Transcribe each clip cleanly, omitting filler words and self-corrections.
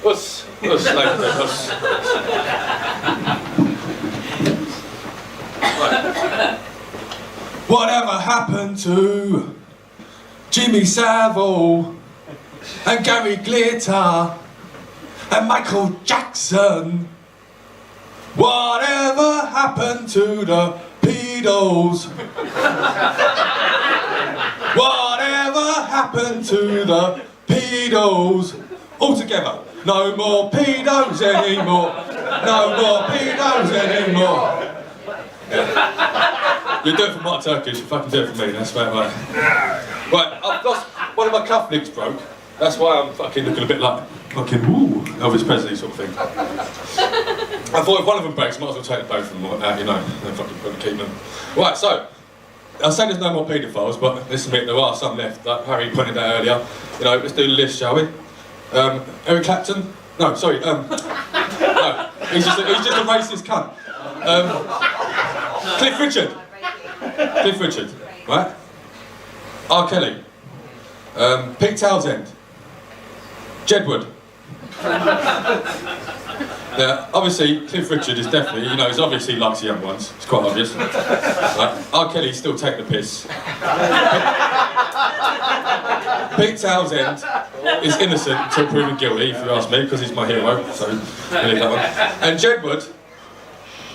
Us, like us. Right. Whatever happened to Jimmy Savile and Gary Glitter and Michael Jackson? Whatever happened to the Paedos? Whatever happened to the Paedos? All together. No more Paedos anymore. No more Paedos anymore. Yeah. You do it for my Turkish, you fucking do it for me, that's about right. Right, I've lost, one of my cufflinks broke. That's why I'm fucking looking a bit like fucking woo, Elvis Presley sort of thing. I thought if one of them breaks, might as well take both of them out, you know, they're fucking gonna keep them. Right, so, I say there's no more paedophiles, but let's admit there are some left, like Harry pointed out earlier. You know, let's do the list, shall we? Eric Clapton? No, sorry, no, he's just a racist cunt. Cliff Richard, right? R. Kelly, Pete Townsend, Jedward. Yeah, obviously Cliff Richard is definitely, you know, he's obviously likes the young ones, it's quite obvious. Right? R. Kelly's still taking the piss. Pete Townsend is innocent until proven guilty, if you ask me, because he's my hero, so I leave that one. And Jedward,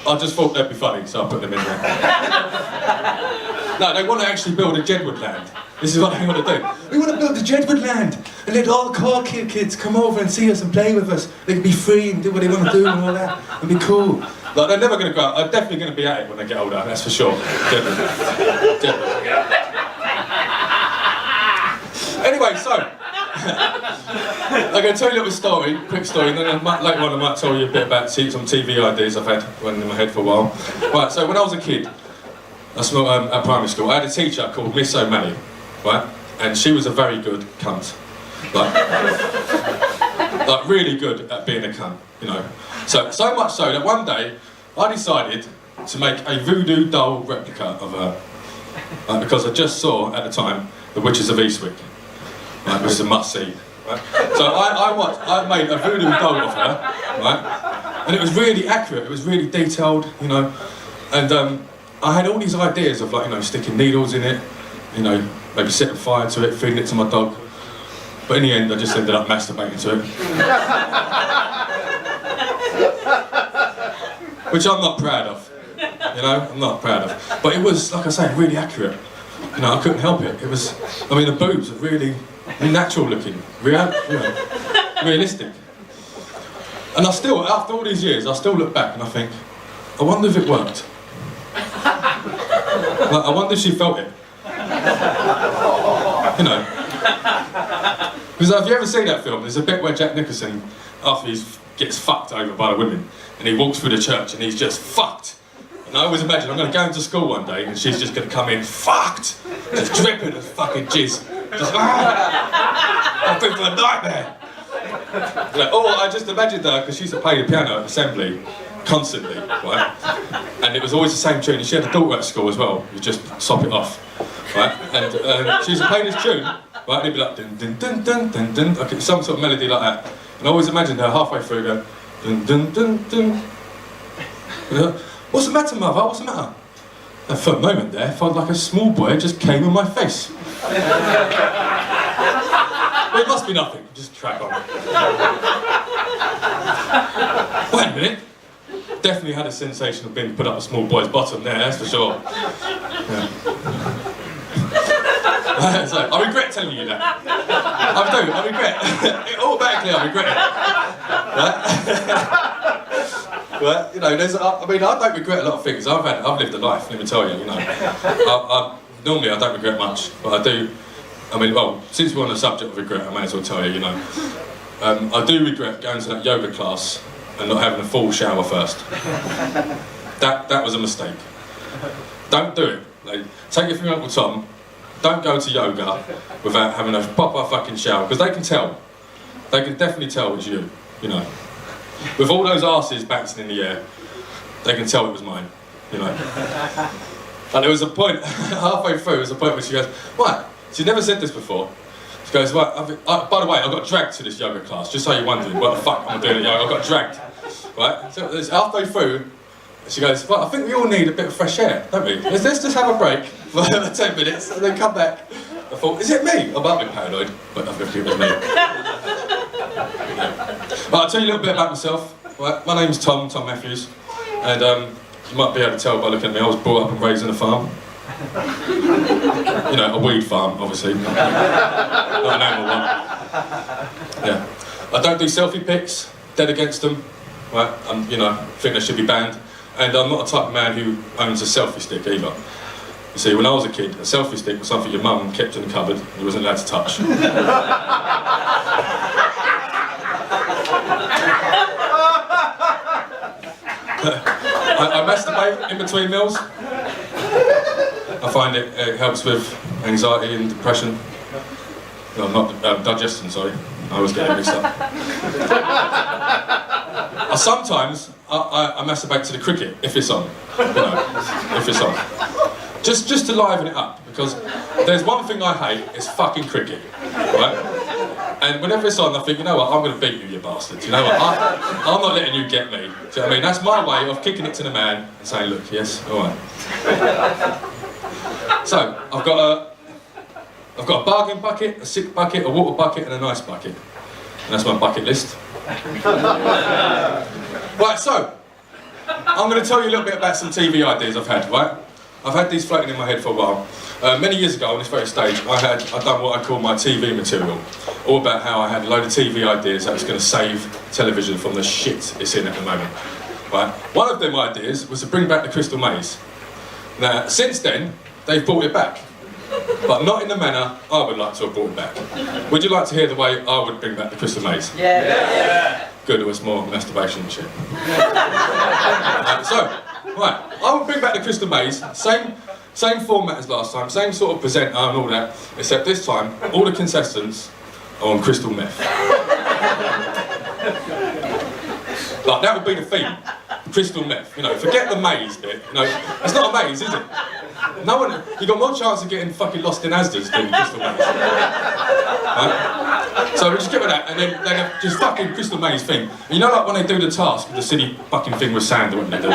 I just thought they'd be funny, so I put them in there. No, they want to actually build a Jedward land. This is what they want to do. We want to build a Jedward land and let all the car kids come over and see us and play with us. They can be free and do what they want to do and all that. It'll be cool. Like, they're never going to go out. They're definitely going to be at it when they get older, that's for sure. Jedward. Anyway, so, I'm going to tell you a little story, quick story, and then later on I might tell you a bit about some TV ideas I've had running in my head for a while. Right, so when I was a kid, at primary school, I had a teacher called Miss O'Malley, right? And she was a very good cunt. Like really good at being a cunt, you know. So much so that one day, I decided to make a voodoo doll replica of her. Because I just saw, at the time, The Witches of Eastwick. Right, which is a must-see. Right? So I made a voodoo doll of her, right? And it was really accurate, it was really detailed, you know. And I had all these ideas of, like, you know, sticking needles in it, you know, maybe setting fire to it, feeding it to my dog. But in the end, I just ended up masturbating to it. Which I'm not proud of, you know, I'm not proud of. But it was, like I say, really accurate. You know, I couldn't help it. It was, I mean, the boobs are really natural looking, you know, realistic. And I still, after all these years, I still look back and I think, I wonder if it worked. Like, I wonder if she felt it. You know. Because if you ever see that film, there's a bit where Jack Nicholson, after he gets fucked over by the women, and he walks through the church and he's just fucked. And I always imagine I'm going to go into school one day and she's just going to come in fucked, just dripping of fucking jizz. Just, I'm thinking of a nightmare. Like, oh, I just imagined her, because she used to play the piano at assembly constantly, right? And it was always the same tune. And she had a daughter at school as well. You just sop it off, right? And she used to play this tune, right? And it'd be like dun dun dun dun dun dun, like some sort of melody like that. And I always imagined her halfway through going dun dun dun dun. What's the matter, mother? What's the matter? And for a moment there, I felt like a small boy just came in my face. But it must be nothing. Just crack on. Wait a minute. Definitely had a sensation of being put up a small boy's bottom there, that's for sure. Yeah. So, I regret telling you that. I regret. Automatically I regret it. Right? Right? You know, I mean, I don't regret a lot of things. I've lived a life, let me tell you, you know. Normally I don't regret much, but I do. I mean, well, since we're on the subject of regret, I may as well tell you, you know. I do regret going to that yoga class and not having a full shower first. That was a mistake. Don't do it. Like, take it from your Uncle Tom. Don't go to yoga without having a proper fucking shower, because they can tell. They can definitely tell it's you, you know. With all those arses bouncing in the air, they can tell it was mine, you know. And there was a point, halfway through, there was a point where she goes, "What? She's never said this before." She goes, "Right, by the way, I got dragged to this yoga class, just so you're wondering what the fuck I'm doing at yoga, I got dragged." Right? So it's halfway through, she goes, "Well, I think we all need a bit of fresh air, don't we? Let's just have a break for 10 minutes and then come back." I thought, is it me? I might be paranoid, but I think it was me. Yeah. Right, I'll tell you a little bit about myself. Right, my name's Tom Matthews, and you might be able to tell by looking at me, I was brought up and raised in a farm. You know, a weed farm, obviously. Not an animal one. Yeah. I don't do selfie pics, dead against them. Right, you know, think they should be banned. And I'm not a type of man who owns a selfie stick either. You see, when I was a kid, a selfie stick was something your mum kept in the cupboard and you wasn't allowed to touch. I masturbate in between meals. I find it helps with anxiety and depression. No, not digestion, sorry. I always get it mixed up. Sometimes I masturbate to the cricket if it's on. You know, if it's on. Just to liven it up, because there's one thing I hate, it's fucking cricket, right? And whenever it's on, I think, you know what, I'm going to beat you, you bastards. You know what, I'm not letting you get me. Do you know what I mean? That's my way of kicking it to the man and saying, look, yes, all right. So I've got a bargain bucket, a sick bucket, a water bucket, and a nice bucket, and that's my bucket list. Right, so I'm going to tell you a little bit about some TV ideas I've had, right? I've had these floating in my head for a while. Many years ago on this very stage, I'd done what I call my TV material, all about how I had a load of TV ideas that was going to save television from the shit it's in at the moment. Right? One of them ideas was to bring back the Crystal Maze. Now, since then, they've brought it back, but not in the manner I would like to have brought it back. Would you like to hear the way I would bring back the Crystal Maze? Yeah. Good, it was more masturbation and shit. Right, I would bring back the Crystal Maze, same format as last time, same sort of presenter and all that, except this time, all the contestants are on crystal meth. Like, that would be the theme, crystal meth, you know, forget the maze bit, you know, it's not a maze, is it? No one, you got more chance of getting fucking lost in Asda's than crystal maze. Right? So we just get with that, and then they have just fucking crystal maze thing. You know, like when they do the task, the silly fucking thing with sand, what they do?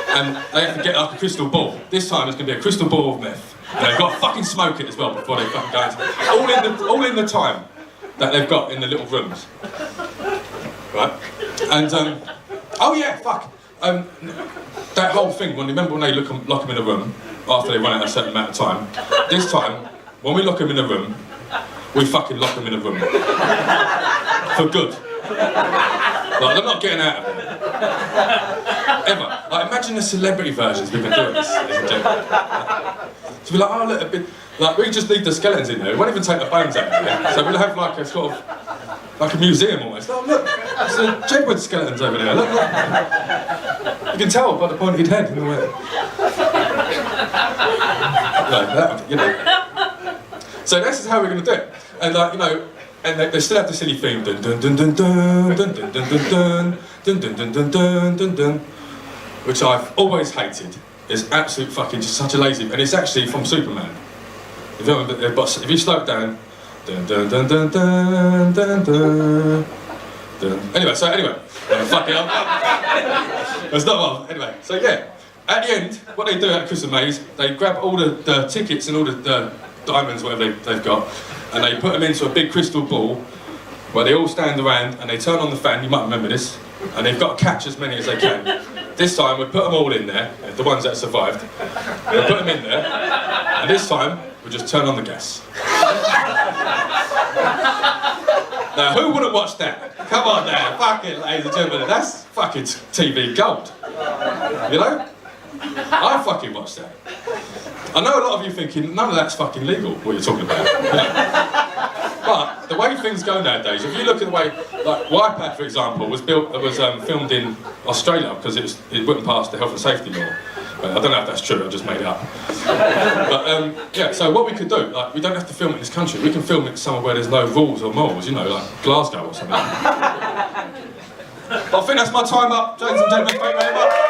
And they have to get like a crystal ball. This time it's going to be a crystal ball of meth. And they've got to fucking smoke it as well before they fucking go into it. All in the time that they've got in the little rooms. Right? And, oh yeah, fuck. That whole thing, remember when they lock them in a room after they run out a certain amount of time? This time, when we lock them in a room, we fucking lock them in a room. For good. Like, they're not getting out of it. Ever. Like, imagine the celebrity versions we've been doing this. To be like, oh look, a bit, like, we just leave the skeletons in there. We won't even take the bones out of there. So we'll have like a sort of, like a museum almost. Oh look, there's the Jedward skeletons over there. Look. You can tell by the pointed head in the way. Like that, you know. So this is how we're going to do it. And like, you know, and they still have the silly theme, dun dun dun dun dun dun dun dun dun dun dun dun dun dun dun dun, which I've always hated. It's absolute fucking just such a lazy, and it's actually from Superman. If you slow it down, dun dun dun dun dun dun dun dun. Anyway, fuck it up. That's not one. Anyway, so yeah, at the end, what they do at Crystal Maze, they grab all the tickets and all the diamonds, whatever they've got, and they put them into a big crystal ball where they all stand around and they turn on the fan, you might remember this, and they've got to catch as many as they can. This time we put them all in there, the ones that survived, we put them in there, and this time we just turn on the gas. Now who wouldn't watch that? Come on now, fucking ladies and gentlemen, that's fucking TV gold. You know? I fucking watch that. I know a lot of you thinking, none of that's fucking legal, what you're talking about. You know? But the way things go nowadays, if you look at the way, like Wipeout for example, was filmed in Australia because it went past the health and safety law. I don't know if that's true, I just made it up. But yeah, so what we could do, like, we don't have to film it in this country, we can film it somewhere where there's no rules or morals, you know, like Glasgow or something. I think that's my time up, ladies and gentlemen, thank you very much.